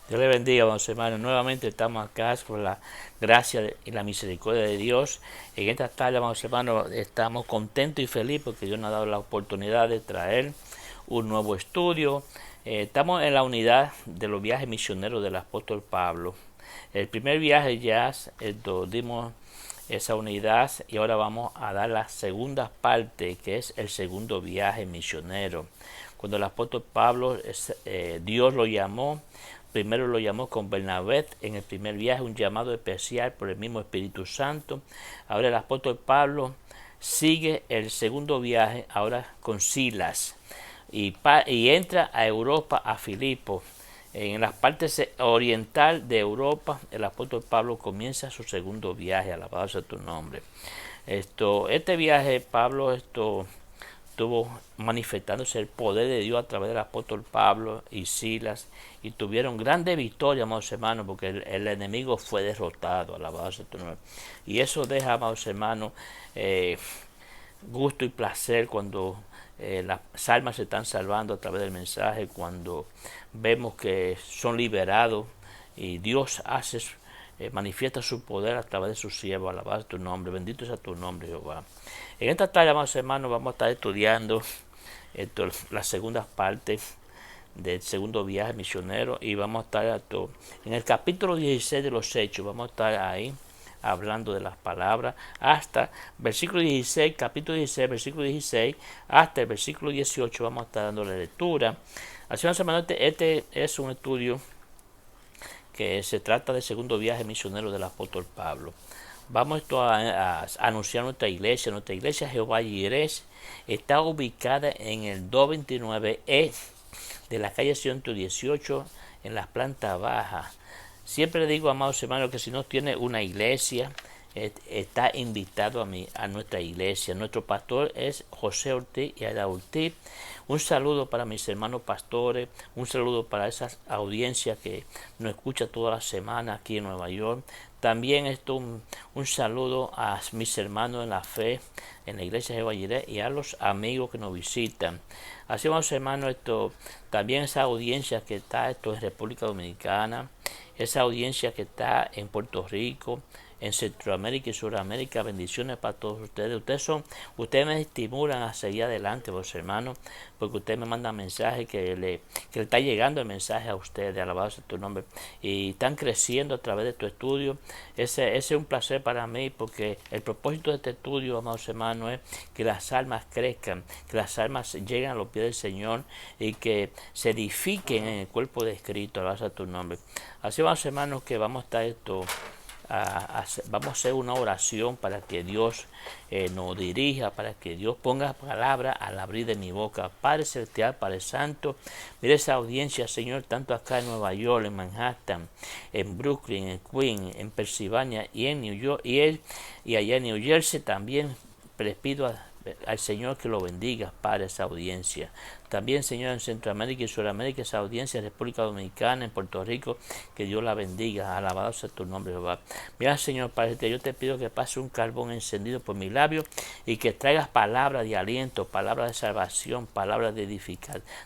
Dios le bendiga, amados hermanos. Nuevamente estamos acá por la gracia y la misericordia de Dios. En esta tarde, amados hermanos, estamos contentos y felices porque Dios nos ha dado la oportunidad de traer un nuevo estudio. Estamos en la unidad de los viajes misioneros del apóstol Pablo. El primer viaje ya dimos esa unidad y ahora vamos a dar la segunda parte, que es el segundo viaje misionero. Cuando el apóstol Pablo, Dios lo llamó, primero lo llamó con Bernabé en el primer viaje, un llamado especial por el mismo Espíritu Santo. Ahora el apóstol Pablo sigue el segundo viaje, ahora con Silas, y entra a Europa, a Filipo. En la parte oriental de Europa, el apóstol Pablo comienza su segundo viaje, alabado sea tu nombre. Este viaje, Pablo, estuvo manifestándose el poder de Dios a través del apóstol Pablo y Silas, y tuvieron grandes victorias, amados hermanos, porque el enemigo fue derrotado, alabado sea tu nombre. Y eso deja, amados hermanos, gusto y placer cuando las almas se están salvando a través del mensaje, cuando vemos que son liberados y Dios manifiesta su poder a través de su siervo. Alabado tu nombre, bendito sea tu nombre, Jehová. En esta tarde, amados hermanos, vamos a estar estudiando la segunda parte del segundo viaje misionero, y vamos a estar en el capítulo 16 de los Hechos. Vamos a estar ahí hablando de las palabras hasta versículo 16, capítulo 16, versículo 16 hasta el versículo 18. Vamos a estar dando la lectura. Así, hermanos, este es un estudio que se trata del segundo viaje misionero del apóstol Pablo. Vamos a anunciar nuestra iglesia. Nuestra iglesia Jehová Jireh está ubicada en el 229E de la calle 118, en la planta baja. Siempre le digo, amados hermanos, que si no tiene una iglesia, está invitado a nuestra iglesia. Nuestro pastor es José Ortiz y Aida Ortiz. Un saludo para mis hermanos pastores, un saludo para esas audiencias que nos escuchan toda la semana aquí en Nueva York. También un saludo a mis hermanos en la fe, en la iglesia de Jehová Jireh, y a los amigos que nos visitan. Así, vamos, hermanos, también esa audiencia que está en República Dominicana, esa audiencia que está en Puerto Rico, en Centroamérica y Sudamérica. Bendiciones para todos ustedes. Ustedes me estimulan a seguir adelante, vos hermanos, porque ustedes me mandan mensajes que le está llegando el mensaje a ustedes, alabado sea tu nombre, y están creciendo a través de tu estudio. Ese es un placer para mí, porque el propósito de este estudio, amados hermanos, es que las almas crezcan, que las almas lleguen a los pies del Señor y que se edifiquen en el cuerpo de Cristo, alabado sea tu nombre. Así, amados hermanos, que vamos a estar vamos a hacer una oración para que Dios nos dirija, para que Dios ponga palabra al abrir de mi boca. Padre celestial, Padre santo, mire esa audiencia, Señor, tanto acá en Nueva York, en Manhattan, en Brooklyn, en Queens, en Pensilvania y en New York, y allá en New Jersey también. Les pido al Señor que lo bendiga para esa audiencia. También, Señor, en Centroamérica y Sudamérica, esa audiencia, en República Dominicana, en Puerto Rico, que Dios la bendiga. Alabado sea tu nombre, Jehová. Mira, Señor, Padre, yo te pido que pase un carbón encendido por mis labios y que traigas palabras de aliento, palabras de salvación, palabras de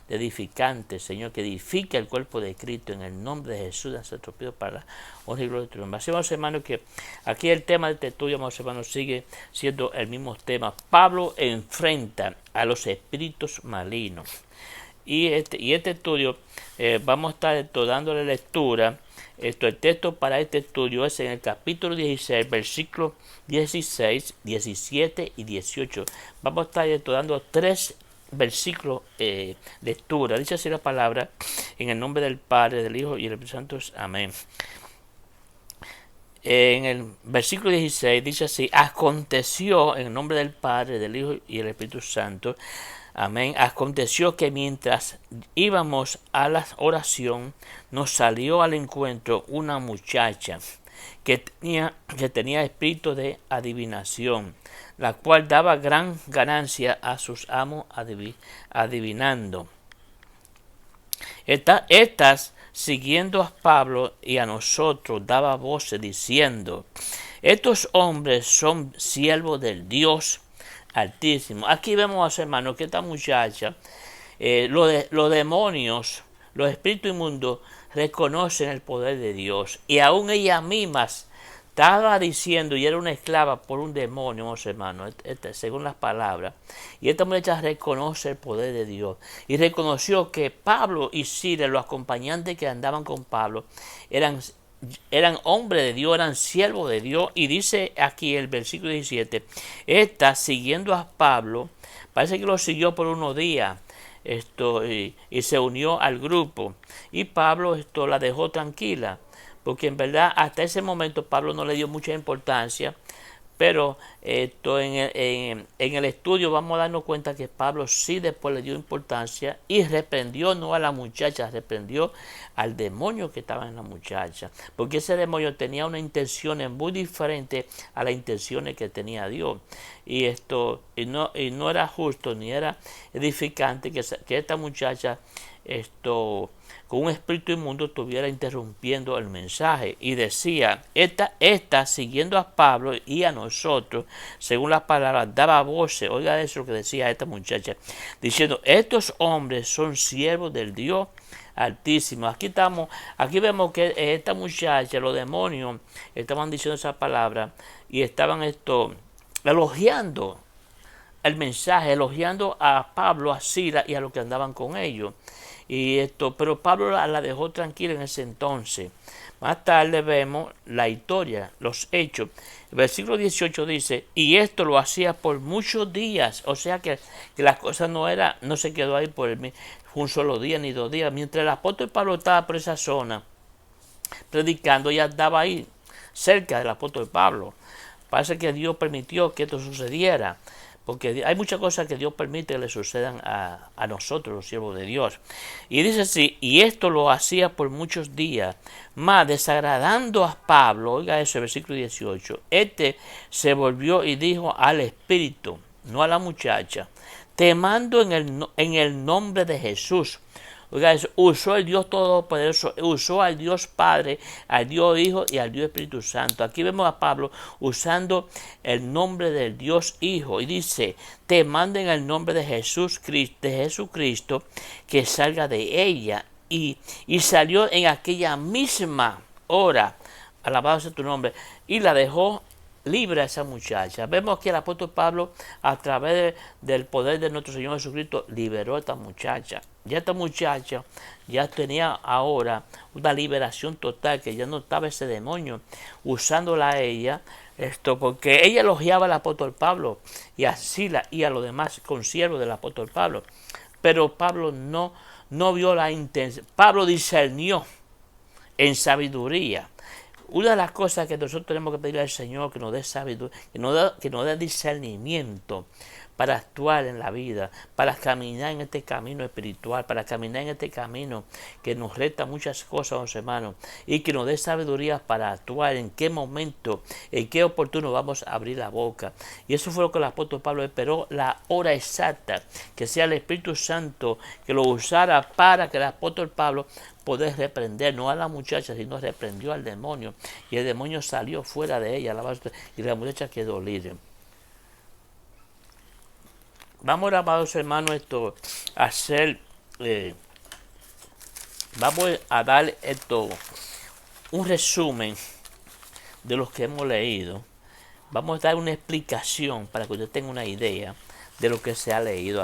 edificante, Señor, que edifique el cuerpo de Cristo en el nombre de Jesús. Nosotros pido para la honra y gloria de tu nombre. Así, vamos, hermanos, que aquí el tema de este estudio, vamos, hermanos, sigue siendo el mismo tema. Pablo enfrenta a los espíritus malignos. Y este estudio vamos a estar dándole lectura. El texto para este estudio es en el capítulo 16, versículos 16, 17 y 18. Vamos a estar dando tres versículos lectura. Dice así la palabra: en el nombre del Padre, del Hijo y del Espíritu Santo. Amén. En el versículo 16 dice así: aconteció, en el nombre del Padre, del Hijo y del Espíritu Santo, amén, aconteció que mientras íbamos a la oración, nos salió al encuentro una muchacha que tenía espíritu de adivinación, la cual daba gran ganancia a sus amos adivinando. Estas, siguiendo a Pablo y a nosotros, daba voces diciendo: estos hombres son siervos del Dios Altísimo. Aquí vemos, hermanos, que esta muchacha, los demonios, los espíritus inmundos, reconocen el poder de Dios. Y aún ellas mismas estaba diciendo, y era una esclava por un demonio, hermanos, según las palabras. Y esta muchacha reconoce el poder de Dios. Y reconoció que Pablo y Silas, los acompañantes que andaban con Pablo, eran hombres de Dios, eran siervos de Dios. Y dice aquí el versículo 17, esta siguiendo a Pablo, parece que lo siguió por unos días, y se unió al grupo. Y Pablo la dejó tranquila, porque en verdad hasta ese momento Pablo no le dio mucha importancia, pero en el estudio vamos a darnos cuenta que Pablo sí después le dio importancia y reprendió no a la muchacha, reprendió al demonio que estaba en la muchacha, porque ese demonio tenía unas intenciones muy diferentes a las intenciones que tenía Dios, y no era justo ni era edificante que esta muchacha con un espíritu inmundo estuviera interrumpiendo el mensaje. Y decía, esta siguiendo a Pablo y a nosotros, según las palabras, daba voces. Oiga eso lo que decía esta muchacha, diciendo, estos hombres son siervos del Dios Altísimo. Aquí vemos que esta muchacha, los demonios, estaban diciendo esa palabra y estaban elogiando el mensaje, elogiando a Pablo, a Silas y a los que andaban con ellos. Pero Pablo la dejó tranquila en ese entonces. Más tarde vemos la historia, los hechos. El versículo 18 dice, y esto lo hacía por muchos días. O sea que la cosa no se quedó ahí por un solo día ni 2 días. Mientras el apóstol Pablo estaba por esa zona predicando, ella estaba ahí cerca del apóstol Pablo. Parece que Dios permitió que esto sucediera, porque hay muchas cosas que Dios permite que le sucedan a nosotros, los siervos de Dios. Y dice así, y esto lo hacía por muchos días, más desagradando a Pablo, oiga ese versículo 18, se volvió y dijo al espíritu, no a la muchacha, te mando en el nombre de Jesús. Oiga, usó el Dios Todopoderoso, usó al Dios Padre, al Dios Hijo y al Dios Espíritu Santo. Aquí vemos a Pablo usando el nombre del Dios Hijo y dice, te mando en el nombre de Jesucristo que salga de ella. Y salió en aquella misma hora, alabado sea tu nombre, y la dejó libre a esa muchacha. Vemos que el apóstol Pablo, a través del poder de nuestro Señor Jesucristo, liberó a esta muchacha. Ya esta muchacha ya tenía ahora una liberación total, que ya no estaba ese demonio usándola a ella, porque ella elogiaba al apóstol Pablo y a Silas y a los demás consiervos del apóstol Pablo. Pero Pablo no vio la intención. Pablo discernió en sabiduría. Una de las cosas que nosotros tenemos que pedirle al Señor, que nos dé sabiduría, que nos dé discernimiento para actuar en la vida, para caminar en este camino espiritual, para caminar en este camino que nos resta muchas cosas, hermanos, y que nos dé sabiduría para actuar en qué momento, en qué oportuno vamos a abrir la boca. Y eso fue lo que el apóstol Pablo esperó, la hora exacta, que sea el Espíritu Santo que lo usara para que el apóstol Pablo poder reprender, no a la muchacha, sino reprendió al demonio, y el demonio salió fuera de ella, y la muchacha quedó libre. Vamos, amados hermanos, a hacer, vamos a dar un resumen de lo que hemos leído. Vamos a dar una explicación para que usted tenga una idea de lo que se ha leído.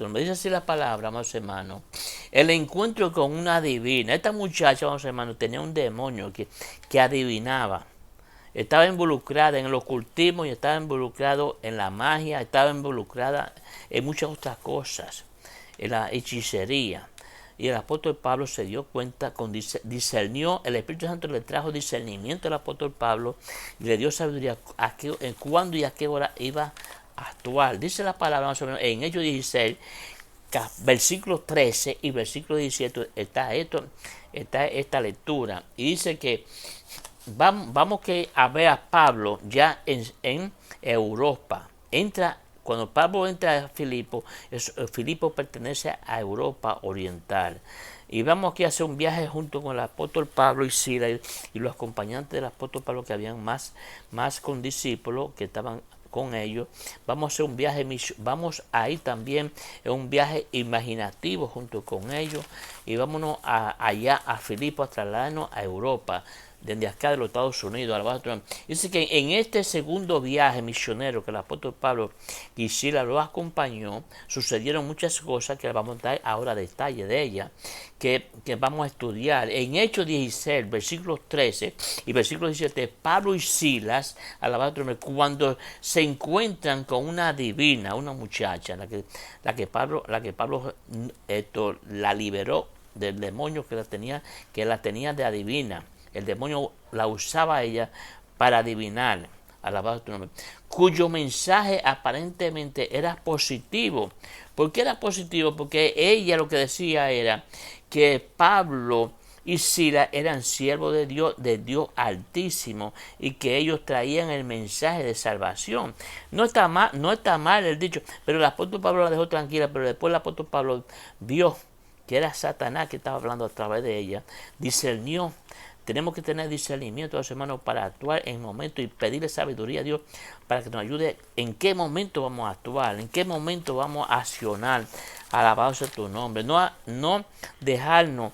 Me dice así la palabra, amados hermanos. El encuentro con una adivina. Esta muchacha, amados hermanos, tenía un demonio que adivinaba. Estaba involucrada en el ocultismo y estaba involucrada en la magia, estaba involucrada en muchas otras cosas, en la hechicería. Y el apóstol Pablo se dio cuenta, discernió, el Espíritu Santo le trajo discernimiento al apóstol Pablo y le dio sabiduría en cuándo y a qué hora iba a actuar. Dice la palabra más o menos en Hechos 16, versículo 13 y versículo 17 está esta lectura. Y dice que vamos a ver a Pablo ya en Europa. Cuando Pablo entra a Filipo, Filipo pertenece a Europa Oriental. Y vamos aquí a hacer un viaje junto con el apóstol Pablo y Silas y los acompañantes del apóstol Pablo, que habían más condiscípulos que estaban con ellos. Vamos a hacer un viaje, vamos a ir también en un viaje imaginativo junto con ellos y vámonos allá a Filipos a trasladarnos a Europa, desde acá de los Estados Unidos. Dice que en este segundo viaje misionero que el apóstol Pablo y Silas lo acompañó, sucedieron muchas cosas que vamos a dar ahora detalle de ellas, que vamos a estudiar. En Hechos 16, versículos 13 y versículo 17, Pablo y Silas, cuando se encuentran con una divina, una muchacha, la que Pablo la liberó del demonio que la tenía de adivina. El demonio la usaba a ella para adivinar, alabado tu nombre, cuyo mensaje aparentemente era positivo. ¿Por qué era positivo? Porque ella lo que decía era que Pablo y Silas eran siervos de Dios Altísimo, y que ellos traían el mensaje de salvación. No está mal el dicho, pero el apóstol Pablo la dejó tranquila, pero después el apóstol Pablo vio que era Satanás que estaba hablando a través de ella, discernió. Tenemos que tener discernimiento, hermanos, para actuar en momentos y pedirle sabiduría a Dios para que nos ayude en qué momento vamos a actuar, en qué momento vamos a accionar. Alabado sea tu nombre. No dejarnos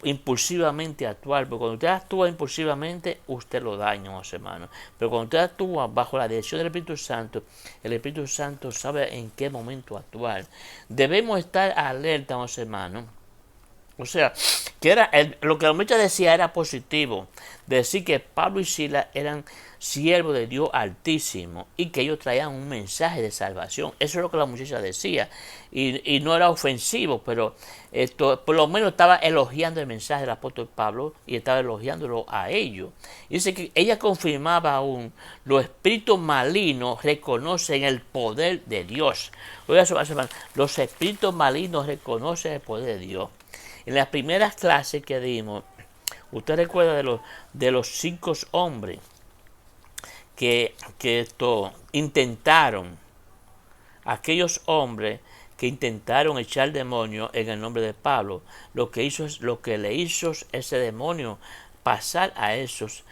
impulsivamente actuar, porque cuando usted actúa impulsivamente, usted lo daña, hermanos. Pero cuando usted actúa bajo la dirección del Espíritu Santo, el Espíritu Santo sabe en qué momento actuar. Debemos estar alerta, hermanos. O sea, que lo que la muchacha decía era positivo, decir que Pablo y Silas eran siervos de Dios Altísimo y que ellos traían un mensaje de salvación. Eso es lo que la muchacha decía, y no era ofensivo, pero por lo menos estaba elogiando el mensaje del apóstol Pablo y estaba elogiándolo a ellos. Dice que ella confirmaba aún: los espíritus malignos reconocen el poder de Dios. Oiga, los espíritus malignos reconocen el poder de Dios. En las primeras clases que dimos, usted recuerda de los 5 hombres que intentaron, aquellos hombres que intentaron echar demonios en el nombre de Pablo. Lo que le hizo ese demonio pasar a esos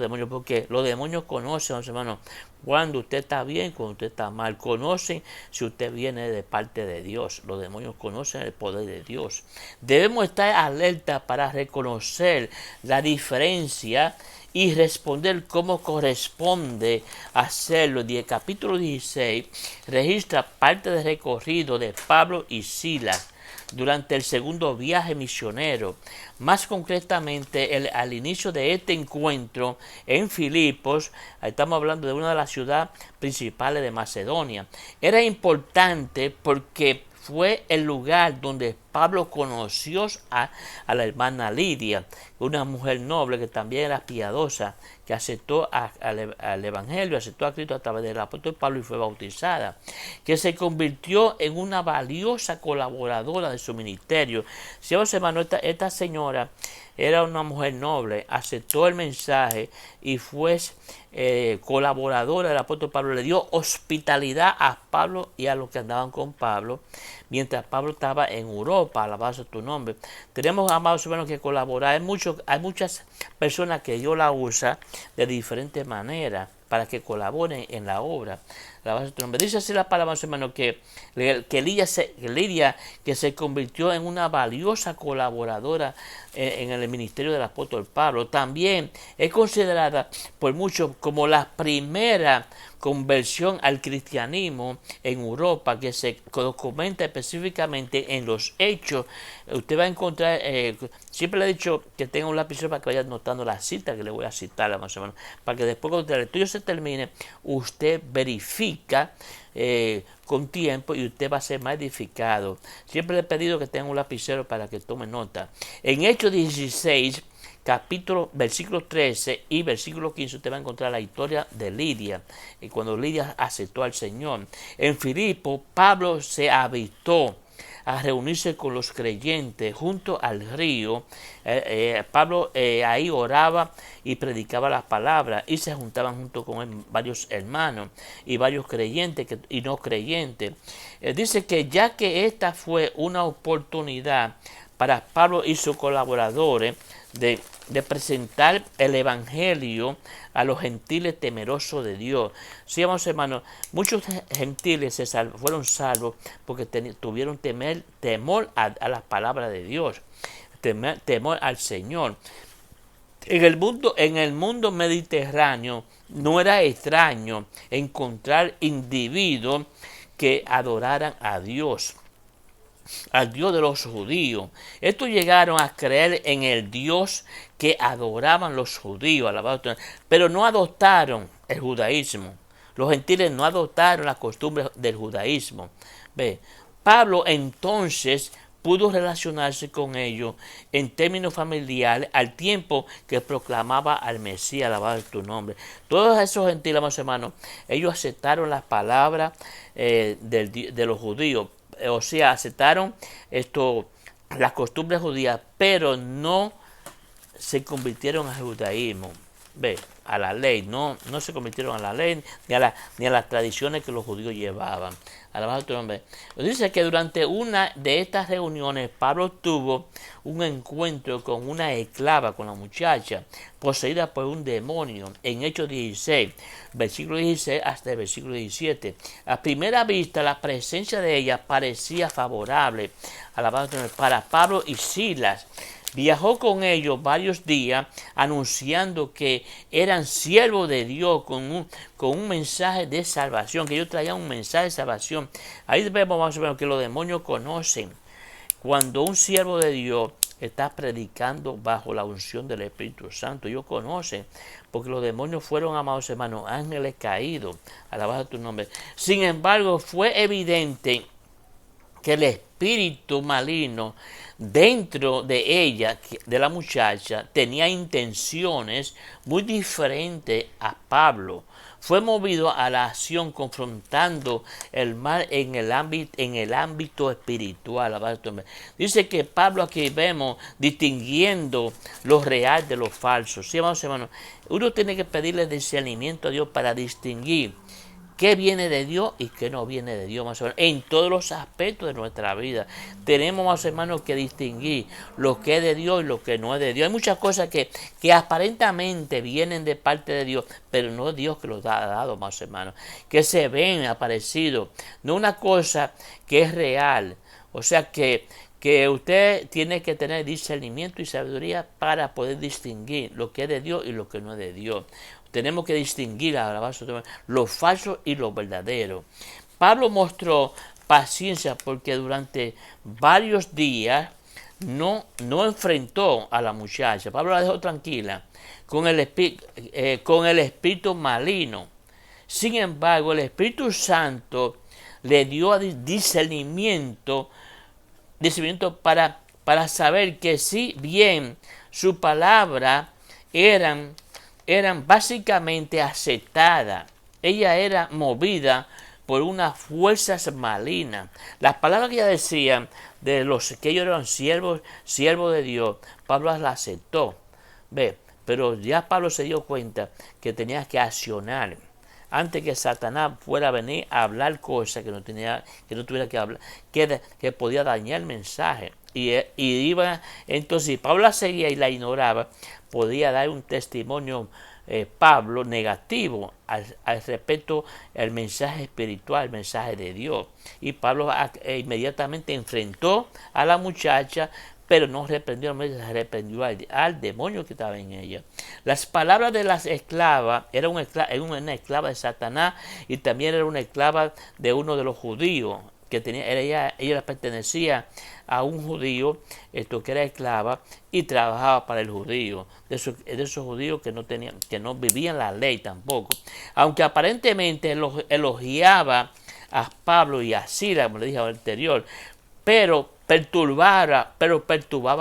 demonios, porque los demonios conocen, hermanos, cuando usted está bien, cuando usted está mal. Conocen si usted viene de parte de Dios. Los demonios conocen el poder de Dios. Debemos estar alerta para reconocer la diferencia y responder como corresponde hacerlo. El capítulo 16 registra parte del recorrido de Pablo y Silas durante el segundo viaje misionero. Más concretamente, al inicio de este encuentro en Filipos, estamos hablando de una de las ciudades principales de Macedonia. Era importante porque fue el lugar donde Pablo conoció a la hermana Lidia, una mujer noble que también era piadosa, que aceptó al Evangelio, aceptó a Cristo a través del apóstol Pablo y fue bautizada, que se convirtió en una valiosa colaboradora de su ministerio. Si vos, hermano, esta señora era una mujer noble, aceptó el mensaje y fue colaboradora del apóstol Pablo, le dio hospitalidad a Pablo y a los que andaban con Pablo, mientras Pablo estaba en Europa. Alabado tu nombre. Tenemos, amados hermanos, que colaborar. Hay muchas personas que Dios la usa de diferentes maneras para que colaboren en la obra. Alabado tu nombre. Dice así la palabra, hermano, que Lidia, que se convirtió en una valiosa colaboradora en el ministerio del apóstol Pablo, también es considerada por muchos como la primera conversión al cristianismo en Europa, que se documenta específicamente en los Hechos. Usted va a encontrar, siempre le he dicho que tenga un lapicero para que vaya anotando la cita que le voy a citar, más o menos, para que después cuando el estudio se termine, usted verifica con tiempo y usted va a ser más edificado. Siempre le he pedido que tenga un lapicero para que tome nota. En Hechos 16, versículo 13 y versículo 15, usted va a encontrar la historia de Lidia, y cuando Lidia aceptó al Señor. En Filipo, Pablo se avistó a reunirse con los creyentes junto al río. Pablo ahí oraba y predicaba las palabras, y se juntaban junto con él varios hermanos y varios creyentes y no creyentes. Dice que ya que esta fue una oportunidad para Pablo y sus colaboradores de presentar el evangelio a los gentiles temerosos de Dios. Sí, amados hermanos, muchos gentiles fueron salvos porque tuvieron temor a las palabras de Dios, temor al Señor. En el mundo mediterráneo no era extraño encontrar individuos que adoraran a Dios, al Dios de los judíos. Estos llegaron a creer en el Dios que adoraban los judíos, pero no adoptaron el judaísmo. Los gentiles no adoptaron las costumbres del judaísmo. ¿Ve? Pablo entonces pudo relacionarse con ellos en términos familiares al tiempo que proclamaba al Mesías, alabado tu nombre. Todos esos gentiles, hermanos, ellos aceptaron las palabras de los judíos, o sea, aceptaron las costumbres judías, pero no se convirtieron al judaísmo, a la ley, no se convirtieron a la ley ni a las tradiciones que los judíos llevaban. Alabado tu nombre. Dice que durante una de estas reuniones Pablo tuvo un encuentro con una esclava, con la muchacha, poseída por un demonio, en Hechos 16, versículo 16 hasta el versículo 17. A primera vista la presencia de ella parecía favorable, alabado tu nombre, para Pablo y Silas. Viajó con ellos varios días anunciando que eran siervos de Dios con un mensaje de salvación, que ellos traían un mensaje de salvación. Ahí vemos más o menos que los demonios conocen cuando un siervo de Dios está predicando bajo la unción del Espíritu Santo. Ellos conocen, porque los demonios fueron, amados hermanos, ángeles caídos. Alabado tu nombre. Sin embargo, fue evidente que el espíritu maligno dentro de ella, de la muchacha, tenía intenciones muy diferentes a Pablo. Fue movido a la acción confrontando el mal en el ámbito espiritual. Dice que Pablo aquí vemos distinguiendo lo real de lo falso. Sí, hermanos, uno tiene que pedirle discernimiento a Dios para distinguir qué viene de Dios y qué no viene de Dios, más o menos, en todos los aspectos de nuestra vida. Tenemos, más hermanos, que distinguir lo que es de Dios y lo que no es de Dios. Hay muchas cosas que aparentemente vienen de parte de Dios, pero no es Dios que los ha dado, más hermanos, que se ven aparecidos, no una cosa que es real. O sea que usted tiene que tener discernimiento y sabiduría para poder distinguir lo que es de Dios y lo que no es de Dios. Tenemos que distinguir lo falso y lo verdadero. Pablo mostró paciencia porque durante varios días no enfrentó a la muchacha. Pablo la dejó tranquila con el espíritu maligno. Sin embargo, el Espíritu Santo le dio discernimiento para saber que si bien su palabra eran básicamente aceptadas, ella era movida por unas fuerzas malignas. Las palabras que ella decía de los que ellos eran siervos de Dios, Pablo las aceptó. Pero ya Pablo se dio cuenta que tenía que accionar antes que Satanás fuera a venir a hablar cosas que no tuviera que hablar, que podía dañar el mensaje. Entonces, si Pablo la seguía y la ignoraba, podía dar un testimonio Pablo negativo al respecto al mensaje espiritual, el mensaje de Dios. Y Pablo inmediatamente enfrentó a la muchacha, pero no reprendió al demonio que estaba en ella. Las palabras de las esclavas, era una esclava de Satanás y también era una esclava de uno de los judíos, que ella pertenecía a un judío que era esclava y trabajaba para el judío, de esos judíos que no vivían la ley tampoco. Aunque aparentemente elogiaba a Pablo y a Silas, como le dije anterior, pero perturbaba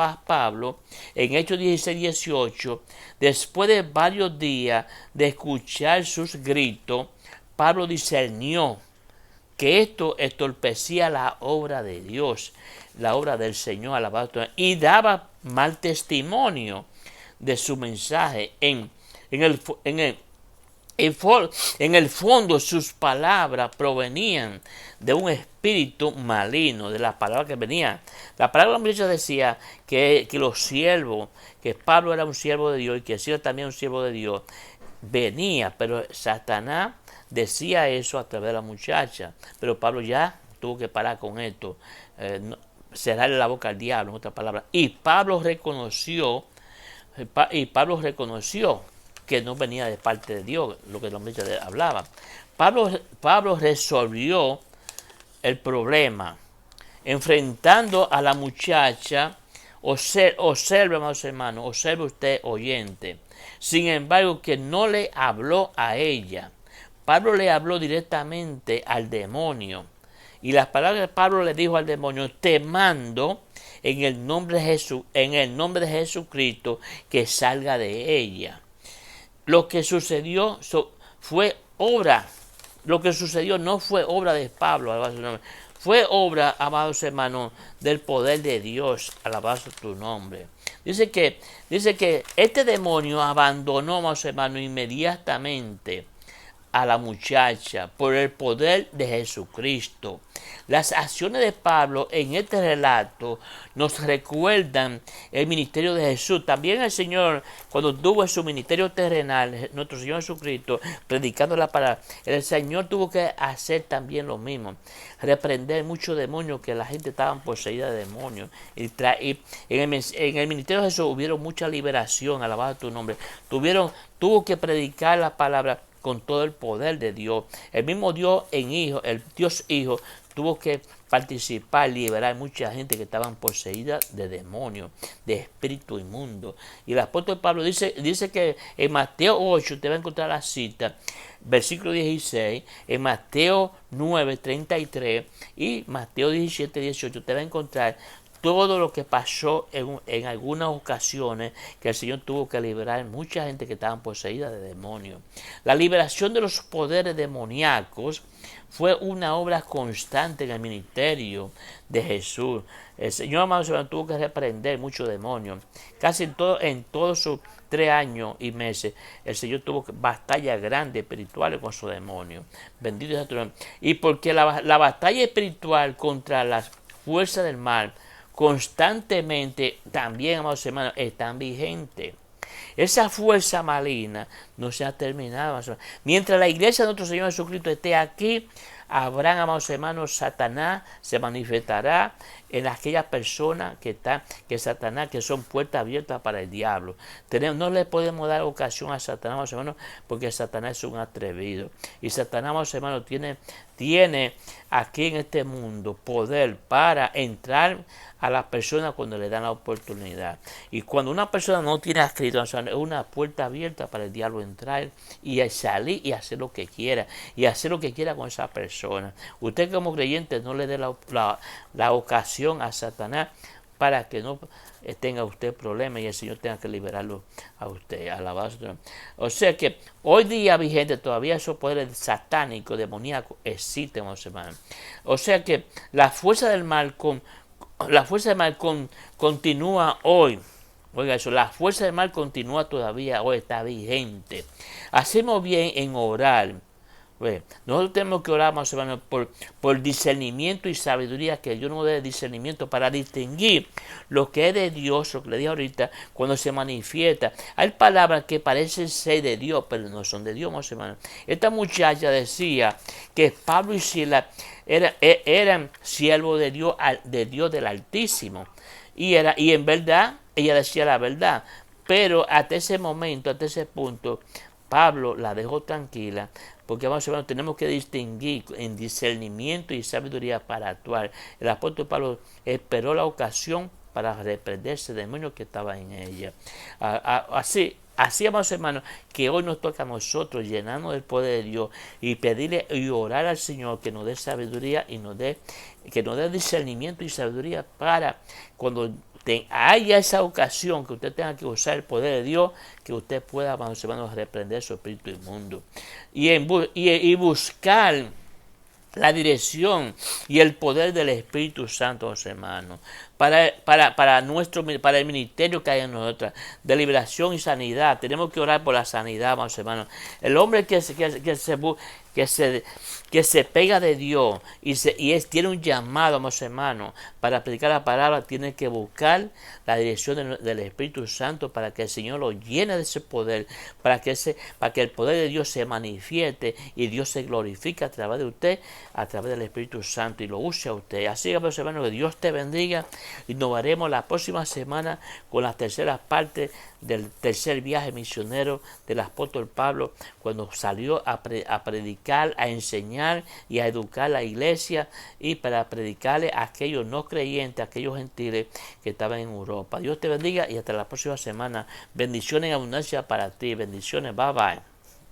a Pablo. En Hechos 16-18, después de varios días de escuchar sus gritos, Pablo discernió que esto entorpecía la obra de Dios, la obra del Señor, alabado, y daba mal testimonio de su mensaje en En el fondo sus palabras provenían de un espíritu maligno, de la palabra que venía. La palabra de la muchacha decía que los siervos, que Pablo era un siervo de Dios y que Silas también un siervo de Dios, venía, pero Satanás decía eso a través de la muchacha. Pero Pablo ya tuvo que parar con esto, cerrarle la boca al diablo, en otras palabras. Y Pablo reconoció que no venía de parte de Dios, lo que los muchachos hablaban. Pablo resolvió el problema enfrentando a la muchacha. Observe, amados hermanos, observe usted, oyente. Sin embargo, que no le habló a ella. Pablo le habló directamente al demonio. Y las palabras que Pablo le dijo al demonio: te mando en el nombre de Jesucristo que salga de ella. Lo que sucedió no fue obra de Pablo, fue obra, amados hermanos, del poder de Dios, alabado tu nombre. Dice que este demonio abandonó, amados hermanos, inmediatamente a la muchacha por el poder de Jesucristo. Las acciones de Pablo en este relato nos recuerdan el ministerio de Jesús. También el Señor, cuando tuvo su ministerio terrenal, nuestro Señor Jesucristo, predicando la palabra, el Señor tuvo que hacer también lo mismo. Reprender muchos demonios, que la gente estaba poseída de demonios. Y en el ministerio de Jesús hubieron mucha liberación, alabado tu nombre. Tuvo que predicar la palabra con todo el poder de Dios. El mismo Dios el Dios Hijo, tuvo que participar, liberar mucha gente que estaban poseídas de demonios, de espíritu inmundo. Y el apóstol Pablo dice que en Mateo 8, usted va a encontrar la cita, versículo 16, en Mateo 9, 33 y Mateo 17, 18, usted va a encontrar todo lo que pasó en algunas ocasiones que el Señor tuvo que liberar mucha gente que estaban poseídas de demonios. La liberación de los poderes demoníacos fue una obra constante en el ministerio de Jesús. El Señor, amados hermanos, tuvo que reprender muchos demonios. Casi en todos sus 3 años y meses, el Señor tuvo batallas grandes espirituales con sus demonios. Bendito sea tu nombre. Y porque la batalla espiritual contra las fuerzas del mal constantemente también, amados hermanos, están vigentes. Esa fuerza maligna no se ha terminado, amados hermanos. Mientras la iglesia de nuestro Señor Jesucristo esté aquí, habrán, amados hermanos, Satanás se manifestará en aquellas personas que Satanás, que son puertas abiertas para el diablo. No le podemos dar ocasión a Satanás, amados hermanos, porque Satanás es un atrevido. Y Satanás, amados hermanos, tiene aquí en este mundo poder para entrar a las personas cuando le dan la oportunidad. Y cuando una persona no tiene a Cristo, es una puerta abierta para el diablo entrar y salir y hacer lo que quiera. Y hacer lo que quiera con esa persona. Usted como creyente no le dé la ocasión a Satanás para que no tenga usted problemas y el Señor tenga que liberarlo a usted. Alabado. O sea que hoy día vigente todavía esos poderes satánicos, demoníacos existen, hermanos. O sea que la fuerza del mal continúa hoy. Oiga eso, la fuerza del mal continúa todavía hoy, está vigente. Hacemos bien en orar. Nosotros tenemos que orar, más hermanos, por discernimiento y sabiduría, que Dios nos dé discernimiento para distinguir lo que es de Dios, lo que le dije ahorita, cuando se manifiesta. Hay palabras que parecen ser de Dios, pero no son de Dios, más hermanos. Esta muchacha decía que Pablo y Silas eran siervos de Dios del Altísimo. Y en verdad, ella decía la verdad. Pero hasta ese momento, hasta ese punto, Pablo la dejó tranquila, porque vamos a ver, tenemos que distinguir en discernimiento y sabiduría para actuar. El apóstol Pablo esperó la ocasión para reprender ese demonio que estaba en ella. Así, amados hermanos, que hoy nos toca a nosotros llenarnos del poder de Dios y pedirle y orar al Señor que nos dé sabiduría y que nos dé discernimiento y sabiduría para cuando haya esa ocasión que usted tenga que usar el poder de Dios, que usted pueda, amados hermanos, reprender su espíritu inmundo y buscar la dirección y el poder del Espíritu Santo, hermanos, para el ministerio que hay en nosotros, de liberación y sanidad. Tenemos que orar por la sanidad, amados hermanos. El hombre que se pega de Dios tiene un llamado, amados hermanos, para predicar la palabra, tiene que buscar la dirección del Espíritu Santo para que el Señor lo llene de ese poder, para que el poder de Dios se manifieste y Dios se glorifique a través de usted, a través del Espíritu Santo, y lo use a usted. Así que, amados hermanos, que Dios te bendiga, y nos veremos la próxima semana con la tercera parte del tercer viaje misionero del apóstol Pablo, cuando salió a predicar, a enseñar y a educar a la iglesia, y para predicarle a aquellos no creyentes, a aquellos gentiles que estaban en Europa. Dios te bendiga y hasta la próxima semana. Bendiciones en abundancia para ti. Bendiciones. Bye bye.